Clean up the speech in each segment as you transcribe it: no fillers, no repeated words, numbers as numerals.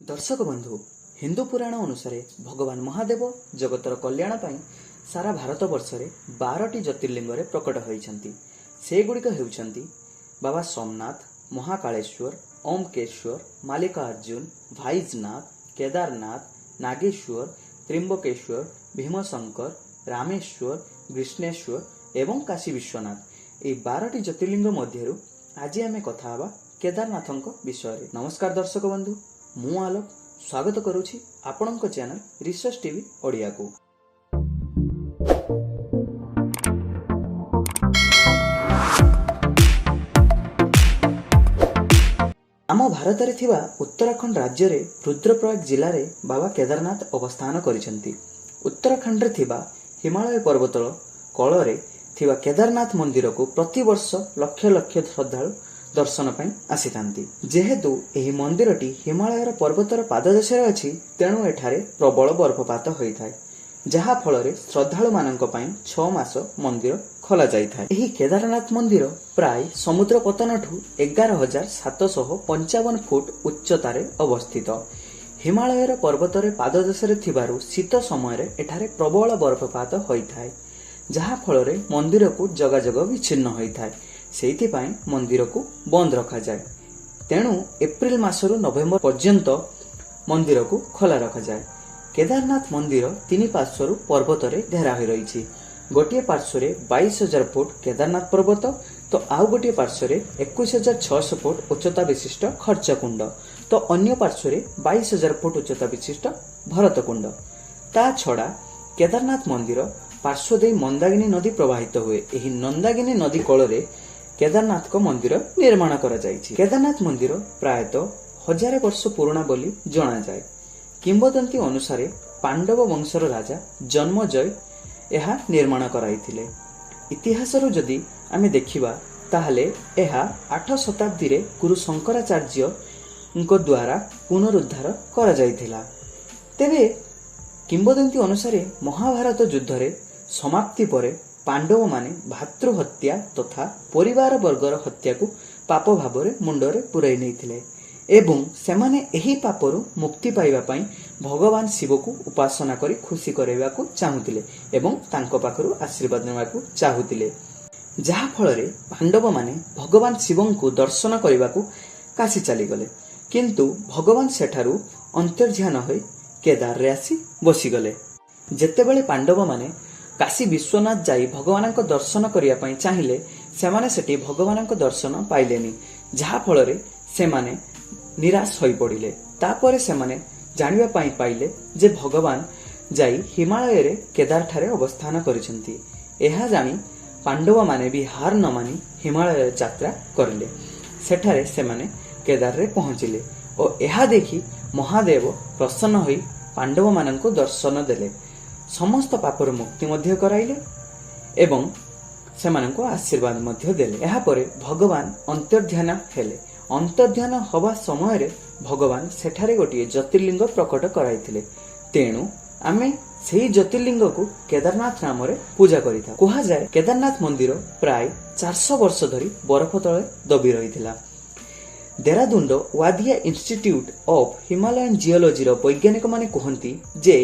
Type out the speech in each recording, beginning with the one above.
दर्शक बंधु हिंदू पुराण अनुसार भगवान महादेव जगतर कल्याण पाई सारा भारत वर्ष में 12टी ज्योतिर्लिंग प्रकट होती से गुड़िक होती बाबा सोमनाथ, महाकालेश्वर, ओमकेश्वर, मल्लिकार्जुन, भाईजनाथ, केदारनाथ, नागेश्वर, त्रिंबकेश्वर, भीमशंकर, रामेश्वर, कृष्णेश्वर एवं काशी विश्वनाथ। ये 12टी ज्योतिर्लिंग मध्य आज आम कथा केदारनाथ विषय। नमस्कार दर्शक बंधु, मु आलोक स्वागत करुछि आपणक चैनल रिसर्च टीवी ओडिया को। आम भारत रे थिबा उत्तराखंड राज्य रे रुद्रप्रयाग जिले रे बाबा केदारनाथ अवस्थान करिसेंती। उत्तराखंड रे थिबा हिमालय पर्वतल कल रे थिबा केदारनाथ मंदिर को प्रतिवर्ष लक्ष लक्ष श्रद्धालु दर्शन पाई आसीथांती। जेहेतु एही मंदिरटी हिमालयर पर्वतर पाददेशरे अछि तेणु एठारे प्रबल बर्फपात होइथाय, जहा फଳରେ श्रद्धालु मानक पाई 6 मास मंदिर खोला जाइथाय। एही केदारनाथ मंदिर प्राय समुद्र पतनठु 11,755 फुट उच्चतारे अवस्थित। हिमालयर पर्वतर पाददेशरे थिबारु शीत समय एठारे प्रबल बर्फपात होइथाय, जहा फଳରେ मंदिर को जगाजग विच्छिन्न होइथाय। सेइथिपाई मंदिर को बंद रखा जाए। तेणु एप्रिल मासरु नवेम्बर पर्यंत मंदिर को खोला रखा जाए। केदारनाथ मंदिर 3 पार्श्वरु पर्वत रे घेरा होई रहिछि। गोटे पार्श्व रे 22,000 फुट केदारनाथ पर्वत तो आउ गोटे पार्श्व रे 21,600 फुट उच्चता विशिष्ट खर्चकुंड तो अन्य पार्श्व रे 22,000 फुट उच्चता विशिष्ट भरतकुंड। ता छड़ा केदारनाथ मंदिर पार्श्व दे मंदाकिनी नदी प्रवाहित हुए। एही मंदाकिनी नदी कोल रे केदारनाथ को मंदिर निर्माण करा जायछि। केदारनाथ मंदिर प्रायतः 1000 वर्ष पुराना बोली जणा जाए। किंवदंती अनुसार पांडव वंशर राजा जन्मजय यह निर्माण कराइथिले। इतिहासरु जदि आमे देखिबा ताहले यह 8 शताब्दी रे गुरु शंकराचार्य द्वारा पुनरुद्धार करा जायथिला। तेबे किंवदंती अनुसार महाभारत युद्ध रे समाप्ति परे पांडव माने भातृहत्या तथा परिवार वर्गर हत्या को पाप भाव मुंडरे पुराई नहीं एवं सेमाने एही पापरु मुक्ति पाइबा पई भगवान शिव को उपासना करी खुशी करेबा को चाहुतिले एवं तांको पाखरु आशीर्वाद नेबा को चाहुतिले, जहा फଳରେ पांडव माने भगवान शिव को दर्शन करबा को काशी चली गले। किंतु भगवान सेठारु अंतर्ध्यान होई केदार रे आसी बसी गले। जेतेबेले पांडव माने काशी विश्वनाथ जाई भगवान को दर्शन करिया पई चाहिले सेमाने सेठी भगवान को दर्शन पाइलेनी, जहा फଳରେ सेमाने निराश होई पड़िले। तापरे सेमाने जानिबा पई पाइले जे भगवान जाई हिमालय रे केदार ठारे अवस्थान करिसेंती। एहा जानी पांडव माने भी हार न मानी हिमालय यात्रा करले। सेठारे सेमाने केदार रे पहुंचिले और एहा देखि महादेव प्रसन्न होई पांडव मानन को दर्शन देले, समस्त पापर मुक्ति मध्य कराइले एवं सेमाननको आशीर्वाद मध्य देले। एहा परे भगवान अंतर्ध्यान हेले। अंतर्ध्यान हवा समय रे भगवान सेठारे गोटे ज्योतिर्लिंग प्रकट कराइथिले। तेणु आमे सेही ज्योतिर्लिंग को केदारनाथ नाम रे पूजा करिथा। कहा जाए केदारनाथ मंदिर प्राय 400 वर्ष धरी बरफ तळे दबी रहिथिला। देहरादून वादिया इंस्टीट्यूट ऑफ हिमालयन जियोलॉजी वैज्ञानिक माने कहती जे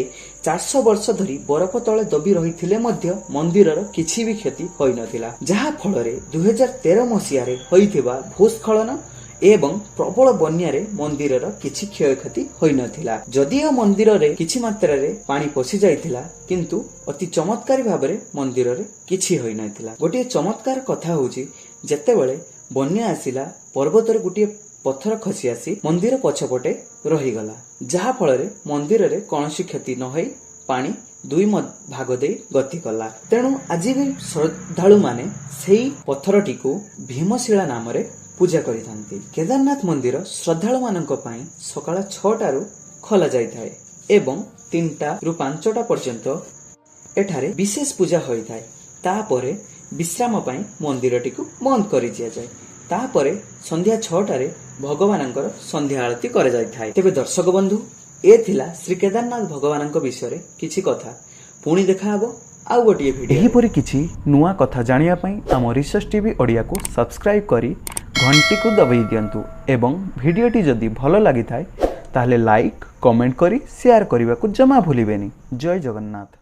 400 वर्ष धरी बरफ तले दबी रही मंदिरर किछि भी क्षति होई नथिला, जहा फଳରେ 2013 मसीह रे होइथिबा भूस्खलन एवं प्रबल बन्या रे मंदिरर किछि क्षयक्षति होई नथिला। जदिओ मंदिर रे किछि मात्रा रे पानी पसी जाइथिला किंतु अति चमत्कारी भाबरे मंदिर रे किछि होई नथिला। गोटे चमत्कार कथा होउची जेतेबेले बन्या आसिला पर्वत रे गोटे पत्थर खसी आसी मंदिर पछपटे रहीगला, जहा फଳରେ मंदिर रे कौनसी क्षति न होई पानी 2 भाग दे गति कला। तेणु आज भी श्रद्धालु माने सेही पत्थरटी को भीमशिला नाम रे पूजा करिथांती। केदारनाथ मंदिर श्रद्धालु मानक पई सकाळ 6टा रु खोला जाइथाय एवं 3टा रु 5टा पर्यंत एठारे विशेष पूजा होइथाय। तापरे विश्राम पई मंदिरटी को बंद करि दिया जाय। तापरे संध्या 6टा रे भगवानंकर संध्या आरती करे जाइथाय। तेबे दर्शक बंधु ए थिला श्री केदारनाथ भगवानंक विषय किछि कथा। पुणी देखा हबो आउ गोटे भिडियो। एही परि किछि नुवा कथा जानिया पई आम रिसर्च टीवी ओडिया को सब्सक्राइब करी घंटी को दबाई दियंतु एवं भिडियोटी जदि भलो लागि थाए ताहले लाइक कमेंट करी शेयर करने को जमा भूलिबेनी। जय जगन्नाथ।